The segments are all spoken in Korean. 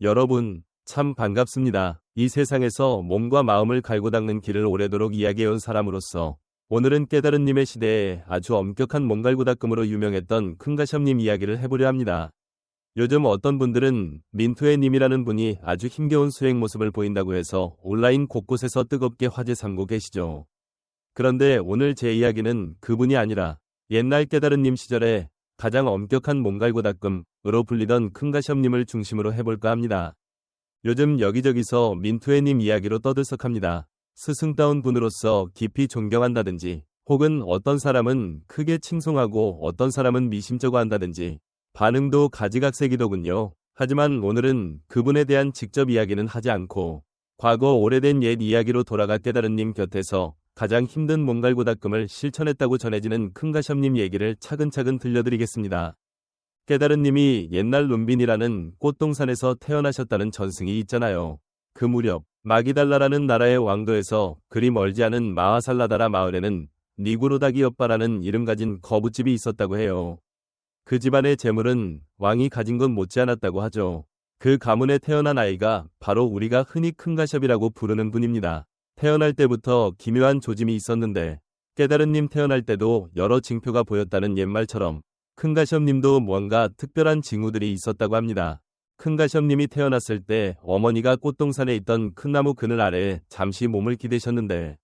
여러분, 참 반갑습니다. 이 세상에서 몸과 마음을 갈고 닦는 길을 오래도록 이야기해온 사람으로서 오늘은 깨달은님의 시대에 아주 엄격한 몸 갈고 닦음으로 유명했던 큰가섭님 이야기를 해보려 합니다. 요즘 어떤 분들은 민투애님이라는 분이 아주 힘겨운 수행 모습을 보인다고 해서 온라인 곳곳에서 뜨겁게 화제 삼고 계시죠. 그런데 오늘 제 이야기는 그분이 아니라 옛날 깨달은님 시절에 가장 엄격한 몸 갈고 닦음으로 불리던 큰가섭님을 중심으로 해볼까 합니다. 요즘 여기저기서 민투애님 이야기로 떠들썩합니다. 스승다운 분으로서 깊이 존경한다든지 혹은 어떤 사람은 크게 칭송하고 어떤 사람은 미심쩍어 한다든지 반응도 가지각색이더군요. 하지만 오늘은 그분에 대한 직접 이야기는 하지 않고 과거 오래된 옛 이야기로 돌아가 깨달은님 곁에서 가장 힘든 몸 갈고 닦음을 실천했다고 전해지는 큰가섭님 얘기를 차근차근 들려드리겠습니다. 깨달은님이 옛날 룸빈이라는 꽃동산에서 태어나셨다는 전승이 있잖아요. 그 무렵 마기달라라는 나라의 왕도에서 그리 멀지 않은 마하살라다라 마을에는 니구로다기업바라는 이름 가진 거부집이 있었다고 해요. 그 집안의 재물은 왕이 가진 것 못지않았다고 하죠. 그 가문에 태어난 아이가 바로 우리가 흔히 큰가섭이라고 부르는 분입니다. 태어날 때부터 기묘한 조짐이 있었는데 깨달은님 태어날 때도 여러 징표가 보였다는 옛말처럼 큰가섭님도 뭔가 특별한 징후들이 있었다고 합니다. 큰가섭님이 태어났을 때 어머니가 꽃동산에 있던 큰 나무 그늘 아래에 잠시 몸을 기대셨는데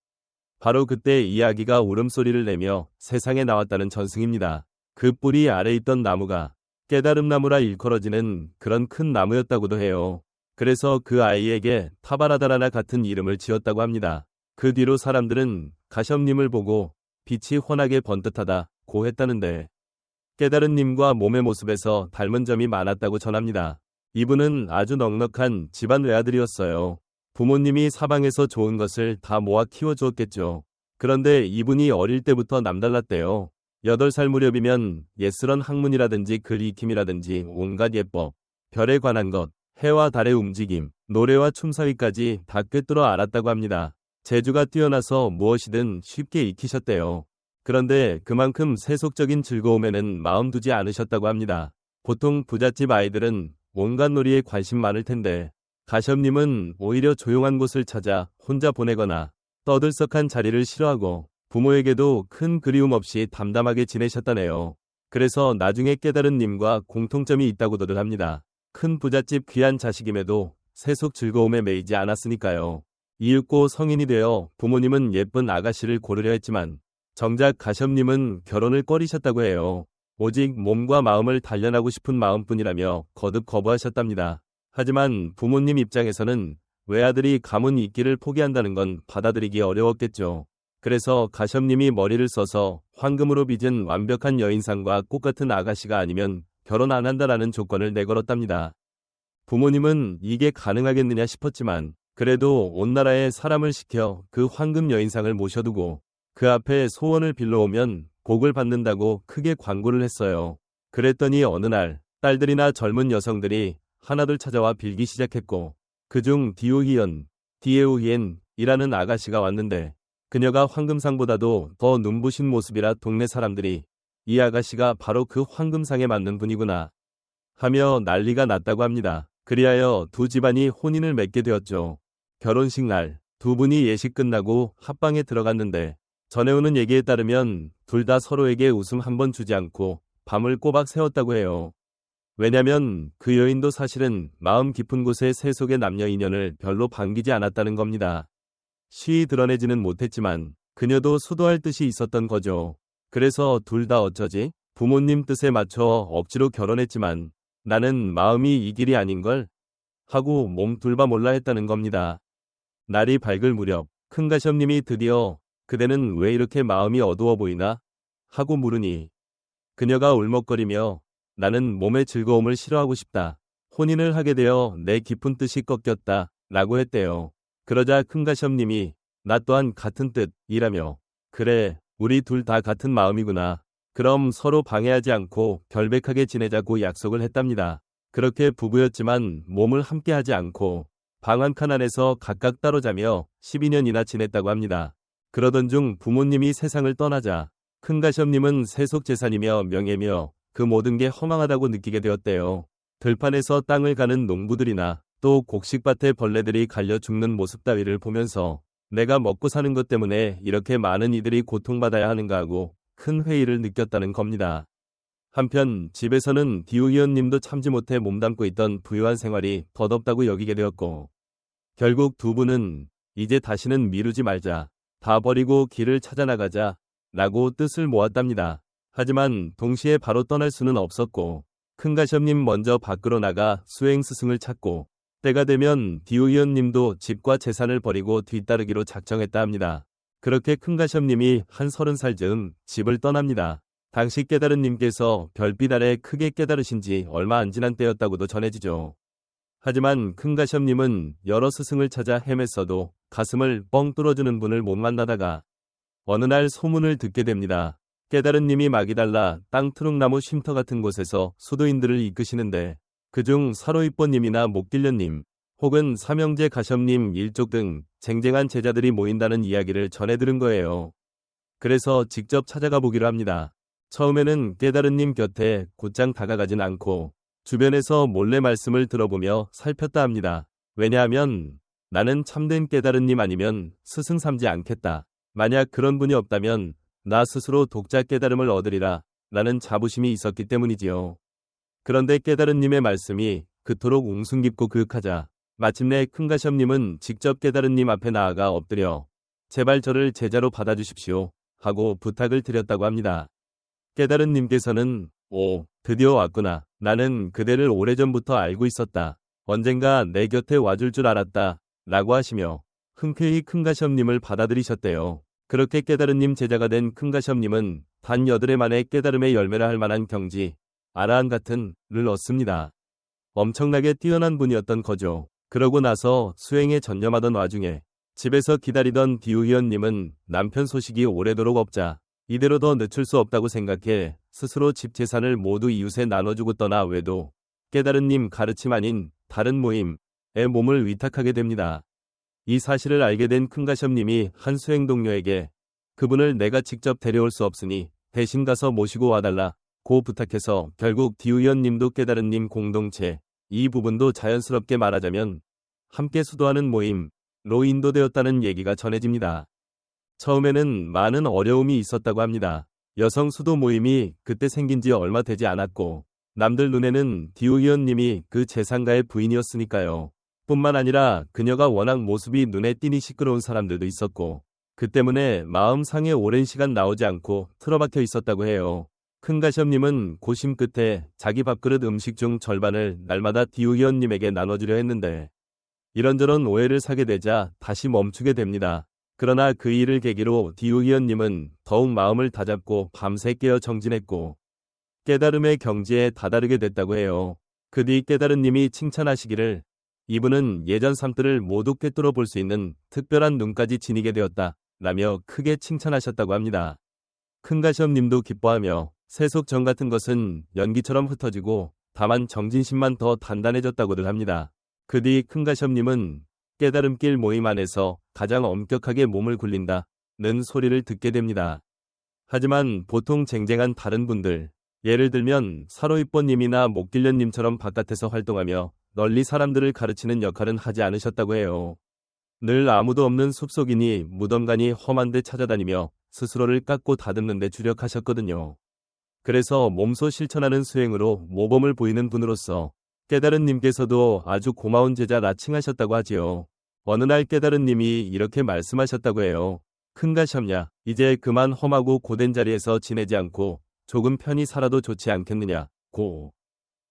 바로 그때 이 아기가 울음소리를 내며 세상에 나왔다는 전승입니다. 그 뿌리 아래 있던 나무가 깨달음나무라 일컬어지는 그런 큰 나무였다고도 해요. 그래서 그 아이에게 타바라다라나 같은 이름을 지었다고 합니다. 그 뒤로 사람들은 가섭님을 보고 빛이 환하게 번듯하다고 했다는데 깨달은님과 몸의 모습에서 닮은 점이 많았다고 전합니다. 이분은 아주 넉넉한 집안 외아들이었어요. 부모님이 사방에서 좋은 것을 다 모아 키워주었겠죠. 그런데 이분이 어릴 때부터 남달랐대요. 8살 무렵이면 예스런 학문이라든지 글 익힘이라든지 온갖 예법, 별에 관한 것, 해와 달의 움직임, 노래와 춤 사이까지 다 꿰뚫어 알았다고 합니다. 재주가 뛰어나서 무엇이든 쉽게 익히셨대요. 그런데 그만큼 세속적인 즐거움에는 마음 두지 않으셨다고 합니다. 보통 부잣집 아이들은 온갖 놀이에 관심 많을 텐데 가섭님은 오히려 조용한 곳을 찾아 혼자 보내거나 떠들썩한 자리를 싫어하고 부모에게도 큰 그리움 없이 담담하게 지내셨다네요. 그래서 나중에 깨달은님과 공통점이 있다고들 합니다. 큰 부잣집 귀한 자식임에도 세속 즐거움에 매이지 않았으니까요. 이윽고 성인이 되어 부모님은 예쁜 아가씨를 고르려 했지만 정작 가섭님은 결혼을 꺼리셨다고 해요. 오직 몸과 마음을 단련하고 싶은 마음뿐이라며 거듭 거부하셨답니다. 하지만 부모님 입장에서는 외아들이 가문 있기를 포기한다는 건 받아들이기 어려웠겠죠. 그래서 가섭님이 머리를 써서 황금으로 빚은 완벽한 여인상과 꽃같은 아가씨가 아니면 결혼 안 한다라는 조건을 내걸었답니다. 부모님은 이게 가능하겠느냐 싶었지만 그래도 온 나라에 사람을 시켜 그 황금 여인상을 모셔두고 그 앞에 소원을 빌러오면 복을 받는다고 크게 광고를 했어요. 그랬더니 어느 날 딸들이나 젊은 여성들이 하나둘 찾아와 빌기 시작했고 그중 디에우히엔이라는 아가씨가 왔는데 그녀가 황금상보다도 더 눈부신 모습이라 동네 사람들이 이 아가씨가 바로 그 황금상에 맞는 분이구나 하며 난리가 났다고 합니다. 그리하여 두 집안이 혼인을 맺게 되었죠. 결혼식 날 두 분이 예식 끝나고 합방에 들어갔는데 전해오는 얘기에 따르면 둘 다 서로에게 웃음 한 번 주지 않고 밤을 꼬박 새웠다고 해요. 왜냐면 그 여인도 사실은 마음 깊은 곳에 세속의 남녀 인연을 별로 반기지 않았다는 겁니다. 쉬이 드러내지는 못했지만 그녀도 수도할 뜻이 있었던 거죠. 그래서 둘 다 어쩌지? 부모님 뜻에 맞춰 억지로 결혼했지만 나는 마음이 이 길이 아닌걸? 하고 몸둘바 몰라 했다는 겁니다. 날이 밝을 무렵 큰가섭님이 드디어 그대는 왜 이렇게 마음이 어두워 보이나? 하고 물으니 그녀가 울먹거리며 나는 몸의 즐거움을 싫어하고 싶다. 혼인을 하게 되어 내 깊은 뜻이 꺾였다. 라고 했대요. 그러자 큰가섭님이 나 또한 같은 뜻이라며 그래 우리 둘 다 같은 마음이구나. 그럼 서로 방해하지 않고 결백하게 지내자고 약속을 했답니다. 그렇게 부부였지만 몸을 함께하지 않고 방 한 칸 안에서 각각 따로 자며 12년이나 지냈다고 합니다. 그러던 중 부모님이 세상을 떠나자 큰가섭님은 세속 재산이며 명예며 그 모든 게 허망하다고 느끼게 되었대요. 들판에서 땅을 가는 농부들이나 또 곡식밭에 벌레들이 갈려 죽는 모습 따위를 보면서 내가 먹고 사는 것 때문에 이렇게 많은 이들이 고통받아야 하는가 하고 큰 회의를 느꼈다는 겁니다. 한편 집에서는 디오 의원님도 참지 못해 몸담고 있던 부유한 생활이 덧없다고 여기게 되었고 결국 두 분은 이제 다시는 미루지 말자, 다 버리고 길을 찾아나가자 라고 뜻을 모았답니다. 하지만 동시에 바로 떠날 수는 없었고 큰가시엄님 먼저 밖으로 나가 수행 스승을 찾고 때가 되면 디오 의원님도 집과 재산을 버리고 뒤따르기로 작정했다 합니다. 그렇게 큰가시엄님이 한 30살 즈음 집을 떠납니다. 당시 깨달은 님께서 별빛 아래 크게 깨달으신 지 얼마 안 지난 때였다고도 전해지죠. 하지만 큰가시엄님은 여러 스승을 찾아 헤맸어도 가슴을 뻥 뚫어주는 분을 못 만나다가 어느 날 소문을 듣게 됩니다. 깨달은 님이 막이 달라 땅 트럭나무 쉼터 같은 곳에서 수도인들을 이끄시는데 그중 사로이뽀님이나 목딜련님 혹은 삼형제 가시엄님 일족 등 쟁쟁한 제자들이 모인다는 이야기를 전해 들은 거예요. 그래서 직접 찾아가 보기로 합니다. 처음에는 깨달은 님 곁에 곧장 다가가진 않고 주변에서 몰래 말씀을 들어보며 살폈다 합니다. 왜냐하면 나는 참된 깨달은 님 아니면 스승 삼지 않겠다. 만약 그런 분이 없다면 나 스스로 독자 깨달음을 얻으리라 라는 자부심이 있었기 때문이지요. 그런데 깨달은 님의 말씀이 그토록 웅숭 깊고 그윽하자 마침내 큰가시엄님은 직접 깨달은 님 앞에 나아가 엎드려 제발 저를 제자로 받아주십시오 하고 부탁을 드렸다고 합니다. 깨달은 님께서는 오, 드디어 왔구나. 나는 그대를 오래전부터 알고 있었다. 언젠가 내 곁에 와줄 줄 알았다. 라고 하시며 흔쾌히 큰가시엄님을 받아들이셨대요. 그렇게 깨달은 님 제자가 된 큰가시엄님은 단 8해 만에 깨달음의 열매라 할 만한 경지, 아라한 같은 를 얻습니다. 엄청나게 뛰어난 분이었던 거죠. 그러고 나서 수행에 전념하던 와중에 집에서 기다리던 디우희연님은 남편 소식이 오래도록 없자 이대로 더 늦출 수 없다고 생각해 스스로 집 재산을 모두 이웃에 나눠주고 떠나 외도 깨달은 님 가르침 아닌 다른 모임에 몸을 위탁하게 됩니다. 이 사실을 알게 된 큰가시엄님이 한 수행 동료에게 그분을 내가 직접 데려올 수 없으니 대신 가서 모시고 와달라고 부탁해서 결국 디우희연님도 깨달은 님 공동체 이 부분도 자연스럽게 말하자면 함께 수도하는 모임로 인도되었다는 얘기가 전해집니다. 처음에는 많은 어려움이 있었다고 합니다. 여성 수도 모임이 그때 생긴 지 얼마 되지 않았고 남들 눈에는 디우희연님이 그 재상가의 부인이었으니까요. 뿐만 아니라 그녀가 워낙 모습이 눈에 띄니 시끄러운 사람들도 있었고 그 때문에 마음상에 오랜 시간 나오지 않고 틀어박혀 있었다고 해요. 큰가시엄님은 고심 끝에 자기 밥그릇 음식 중 절반을 날마다 디우희연님에게 나눠주려 했는데 이런저런 오해를 사게 되자 다시 멈추게 됩니다. 그러나 그 일을 계기로 디우희연님은 더욱 마음을 다잡고 밤새 깨어 정진했고 깨달음의 경지에 다다르게 됐다고 해요. 그 뒤 깨달은 님이 칭찬하시기를 이분은 예전 삶들을 모두 꿰뚫어 볼 수 있는 특별한 눈까지 지니게 되었다 라며 크게 칭찬하셨다고 합니다. 큰가시엄님도 기뻐하며 세속정 같은 것은 연기처럼 흩어지고 다만 정진심만 더 단단해졌다고들 합니다. 그 뒤 큰가시엄님은 깨달음길 모임 안에서 가장 엄격하게 몸을 굴린다는 소리를 듣게 됩니다. 하지만 보통 쟁쟁한 다른 분들, 예를 들면 사로이뽀님이나 목딜련님처럼 바깥에서 활동하며 널리 사람들을 가르치는 역할은 하지 않으셨다고 해요. 늘 아무도 없는 숲속이니 무덤가니 험한 데 찾아다니며 스스로를 깎고 다듬는 데 주력하셨거든요. 그래서 몸소 실천하는 수행으로 모범을 보이는 분으로서 깨달은 님께서도 아주 고마운 제자라 칭하셨다고 하지요. 어느 날 깨달은 님이 이렇게 말씀하셨다고 해요. 큰가시엄냐, 이제 그만 험하고 고된 자리에서 지내지 않고 조금 편히 살아도 좋지 않겠느냐고.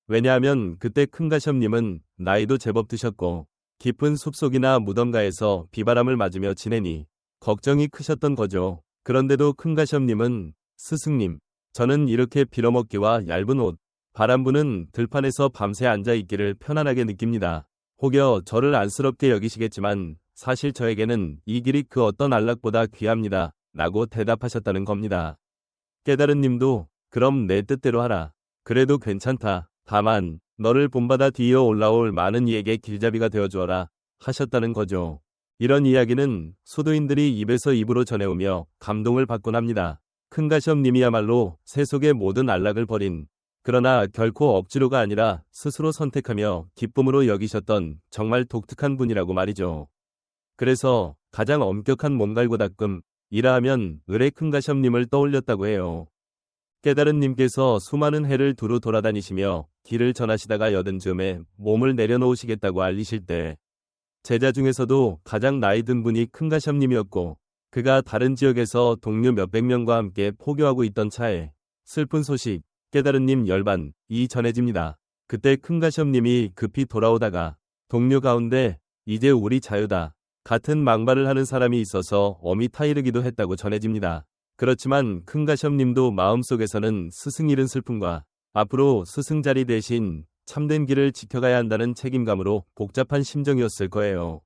왜냐하면 그때 큰가시엄님은 나이도 제법 드셨고 깊은 숲속이나 무덤가에서 비바람을 맞으며 지내니 걱정이 크셨던 거죠. 그런데도 큰가시엄님은 스승님, 저는 이렇게 빌어먹기와 얇은 옷, 바람 부는 들판에서 밤새 앉아있기를 편안하게 느낍니다. 혹여 저를 안쓰럽게 여기시겠지만 사실 저에게는 이 길이 그 어떤 안락보다 귀합니다. 라고 대답하셨다는 겁니다. 깨달은 님도 그럼 내 뜻대로 하라. 그래도 괜찮다. 다만 너를 본받아 뒤이어 올라올 많은 이에게 길잡이가 되어주어라 하셨다는 거죠. 이런 이야기는 수도인들이 입에서 입으로 전해오며 감동을 받곤 합니다. 큰가시엄님이야말로 세속의 모든 안락을 버린 그러나 결코 억지로가 아니라 스스로 선택하며 기쁨으로 여기셨던 정말 독특한 분이라고 말이죠. 그래서 가장 엄격한 몸갈고닦음이라 하면 을의 큰가시엄님을 떠올렸다고 해요. 깨달은 님께서 수많은 해를 두루 돌아다니시며 길을 전하시다가 여든 즈음에 몸을 내려놓으시겠다고 알리실 때 제자 중에서도 가장 나이 든 분이 큰가시엄님이었고 그가 다른 지역에서 동료 몇백 명과 함께 포교하고 있던 차에 슬픈 소식, 깨달은 님 열반이 전해집니다. 그때 큰가시엄님이 급히 돌아오다가 동료 가운데 이제 우리 자유다 같은 막말을 하는 사람이 있어서 엄히 타이르기도 했다고 전해집니다. 그렇지만 큰가시엄님도 마음속에서는 스승 잃은 슬픔과 앞으로 스승 자리 대신 참된 길을 지켜가야 한다는 책임감으로 복잡한 심정이었을 거예요.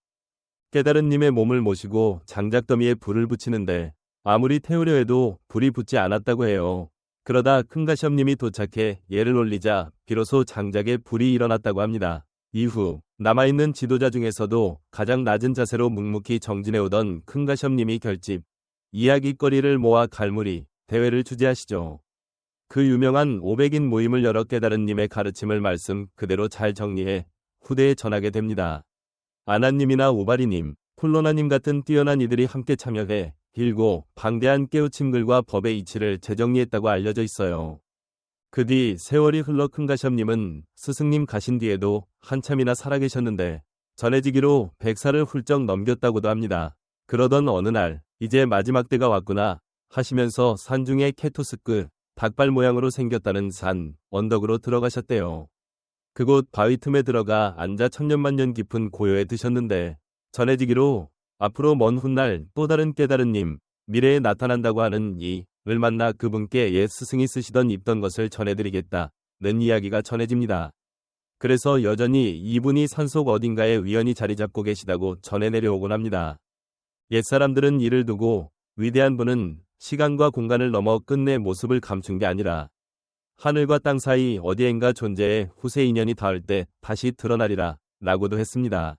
깨달은 님의 몸을 모시고 장작더미에 불을 붙이는데 아무리 태우려 해도 불이 붙지 않았다고 해요. 그러다 큰가시엄님이 도착해 예를 올리자 비로소 장작에 불이 일어났다고 합니다. 이후 남아있는 지도자 중에서도 가장 낮은 자세로 묵묵히 정진해오던 큰가시엄님이 결집, 이야깃거리를 모아 갈무리 대회를 주재하시죠. 그 유명한 500인 모임을 열어 깨달은 님의 가르침을 말씀 그대로 잘 정리해 후대에 전하게 됩니다. 아나님이나 우바리님, 폴로나님 같은 뛰어난 이들이 함께 참여해 길고 방대한 깨우침글과 법의 이치를 재정리했다고 알려져 있어요. 그 뒤 세월이 흘러 큰가시엄님은 스승님 가신 뒤에도 한참이나 살아계셨는데 전해지기로 100살을 훌쩍 넘겼다고도 합니다. 그러던 어느 날 이제 마지막 때가 왔구나 하시면서 산중에 케토스크 닭발 모양으로 생겼다는 산 언덕으로 들어가셨대요. 그곳 바위 틈에 들어가 앉아 천년만년 깊은 고요에 드셨는데 전해지기로 앞으로 먼 훗날 또 다른 깨달은 님 미래에 나타난다고 하는 이을 만나 그분께 옛 스승이 쓰시던 입던 것을 전해드리겠다는 이야기가 전해집니다. 그래서 여전히 이분이 산속 어딘가에 우연히 자리 잡고 계시다고 전해 내려오곤 합니다. 옛사람들은 이를 두고 위대한 분은 시간과 공간을 넘어 끝내 모습을 감춘 게 아니라 하늘과 땅 사이 어디엔가 존재해 후세 인연이 닿을 때 다시 드러나리라 라고도 했습니다.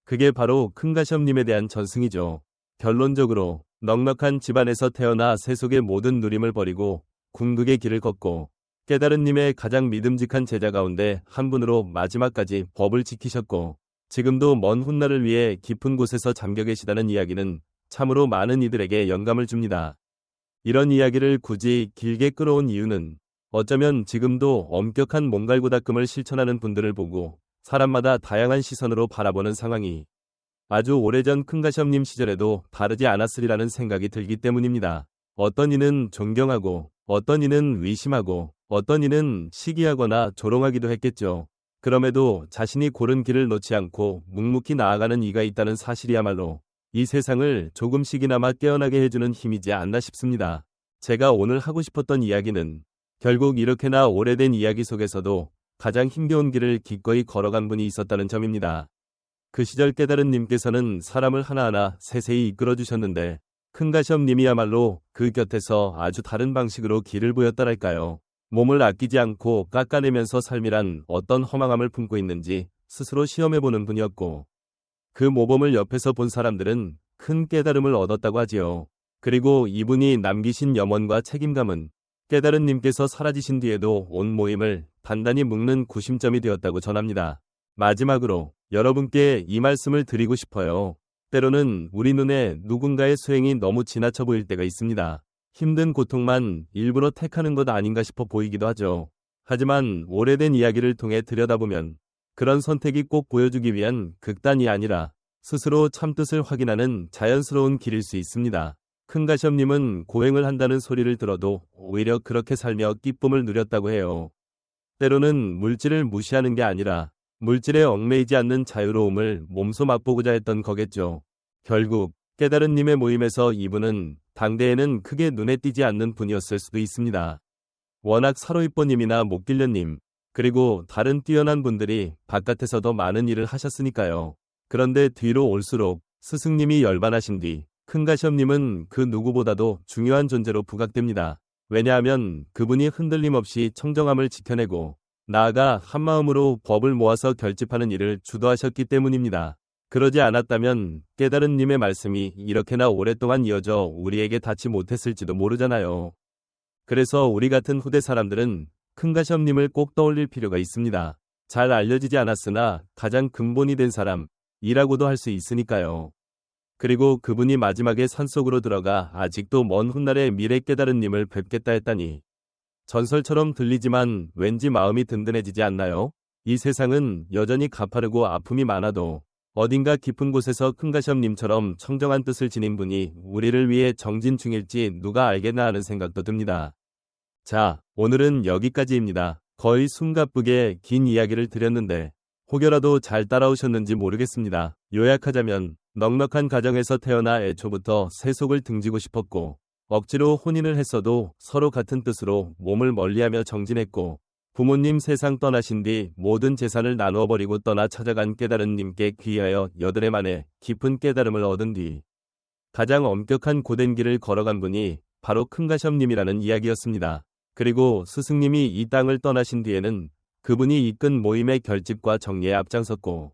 그게 바로 큰가시엄님에 대한 전승이죠. 결론적으로 넉넉한 집안에서 태어나 세속의 모든 누림을 버리고 궁극의 길을 걷고 깨달은 님의 가장 믿음직한 제자 가운데 한 분으로 마지막까지 법을 지키셨고 지금도 먼 훗날을 위해 깊은 곳에서 잠겨 계시다는 이야기는 참으로 많은 이들에게 영감을 줍니다. 이런 이야기를 굳이 길게 끌어온 이유는 어쩌면 지금도 엄격한 몸갈고닦음을 실천하는 분들을 보고 사람마다 다양한 시선으로 바라보는 상황이 아주 오래전 큰가시엄님 시절에도 다르지 않았으리라는 생각이 들기 때문입니다. 어떤 이는 존경하고 어떤 이는 의심하고 어떤 이는 시기하거나 조롱하기도 했겠죠. 그럼에도 자신이 고른 길을 놓지 않고 묵묵히 나아가는 이가 있다는 사실이야말로 이 세상을 조금씩이나마 깨어나게 해주는 힘이지 않나 싶습니다. 제가 오늘 하고 싶었던 이야기는 결국 이렇게나 오래된 이야기 속에서도 가장 힘겨운 길을 기꺼이 걸어간 분이 있었다는 점입니다. 그 시절 깨달은 님께서는 사람을 하나하나 세세히 이끌어 주셨는데 큰가시엄님이야말로 그 곁에서 아주 다른 방식으로 길을 보였다랄까요. 몸을 아끼지 않고 깎아내면서 삶이란 어떤 허망함을 품고 있는지 스스로 시험해보는 분이었고 그 모범을 옆에서 본 사람들은 큰 깨달음을 얻었다고 하지요. 그리고 이분이 남기신 염원과 책임감은 깨달은 님께서 사라지신 뒤에도 온 모임을 단단히 묶는 구심점이 되었다고 전합니다. 마지막으로 여러분께 이 말씀을 드리고 싶어요. 때로는 우리 눈에 누군가의 수행이 너무 지나쳐 보일 때가 있습니다. 힘든 고통만 일부러 택하는 것 아닌가 싶어 보이기도 하죠. 하지만 오래된 이야기를 통해 들여다보면 그런 선택이 꼭 보여주기 위한 극단이 아니라 스스로 참뜻을 확인하는 자연스러운 길일 수 있습니다. 큰가시엄님은 고행을 한다는 소리를 들어도 오히려 그렇게 살며 기쁨을 누렸다고 해요. 때로는 물질을 무시하는 게 아니라 물질에 얽매이지 않는 자유로움을 몸소 맛보고자 했던 거겠죠. 결국 깨달은 님의 모임에서 이분은 당대에는 크게 눈에 띄지 않는 분이었을 수도 있습니다. 워낙 사로이뽀님이나 목길련님 그리고 다른 뛰어난 분들이 바깥에서도 많은 일을 하셨으니까요. 그런데 뒤로 올수록 스승님이 열반하신 뒤 큰가시엄님은 그 누구보다도 중요한 존재로 부각됩니다. 왜냐하면 그분이 흔들림 없이 청정함을 지켜내고 나아가 한마음으로 법을 모아서 결집하는 일을 주도하셨기 때문입니다. 그러지 않았다면 깨달은 님의 말씀이 이렇게나 오랫동안 이어져 우리에게 닿지 못했을지도 모르잖아요. 그래서 우리 같은 후대 사람들은 큰가시엄님을 꼭 떠올릴 필요가 있습니다. 잘 알려지지 않았으나 가장 근본이 된 사람이라고도 할 수 있으니까요. 그리고 그분이 마지막에 산속으로 들어가 아직도 먼 훗날의 미래 깨달은님을 뵙겠다 했다니. 전설처럼 들리지만 왠지 마음이 든든해지지 않나요? 이 세상은 여전히 가파르고 아픔이 많아도 어딘가 깊은 곳에서 큰가시엄님처럼 청정한 뜻을 지닌 분이 우리를 위해 정진 중일지 누가 알겠나 하는 생각도 듭니다. 자, 오늘은 여기까지입니다. 거의 숨가쁘게 긴 이야기를 드렸는데 혹여라도 잘 따라오셨는지 모르겠습니다. 요약하자면 넉넉한 가정에서 태어나 애초부터 세속을 등지고 싶었고 억지로 혼인을 했어도 서로 같은 뜻으로 몸을 멀리하며 정진했고 부모님 세상 떠나신 뒤 모든 재산을 나누어 버리고 떠나 찾아간 깨달은님께 귀하여 8해 만에 깊은 깨달음을 얻은 뒤 가장 엄격한 고된 길을 걸어간 분이 바로 큰가시엄님이라는 이야기였습니다. 그리고 스승님이 이 땅을 떠나신 뒤에는 그분이 이끈 모임의 결집과 정리에 앞장섰고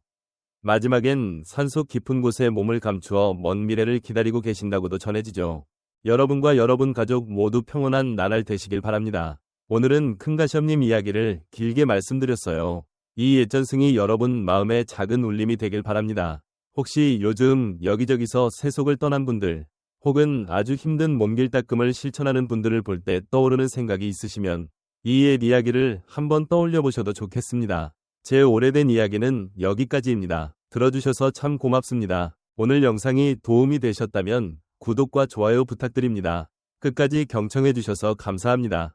마지막엔 산속 깊은 곳에 몸을 감추어 먼 미래를 기다리고 계신다고도 전해지죠. 여러분과 여러분 가족 모두 평온한 나날 되시길 바랍니다. 오늘은 큰가시엄님 이야기를 길게 말씀드렸어요. 이 옛전승이 여러분 마음에 작은 울림이 되길 바랍니다. 혹시 요즘 여기저기서 세속을 떠난 분들 혹은 아주 힘든 몸길 닦음을 실천하는 분들을 볼 때 떠오르는 생각이 있으시면 이 옛 이야기를 한번 떠올려 보셔도 좋겠습니다. 제 오래된 이야기는 여기까지입니다. 들어주셔서 참 고맙습니다. 오늘 영상이 도움이 되셨다면 구독과 좋아요 부탁드립니다. 끝까지 경청해 주셔서 감사합니다.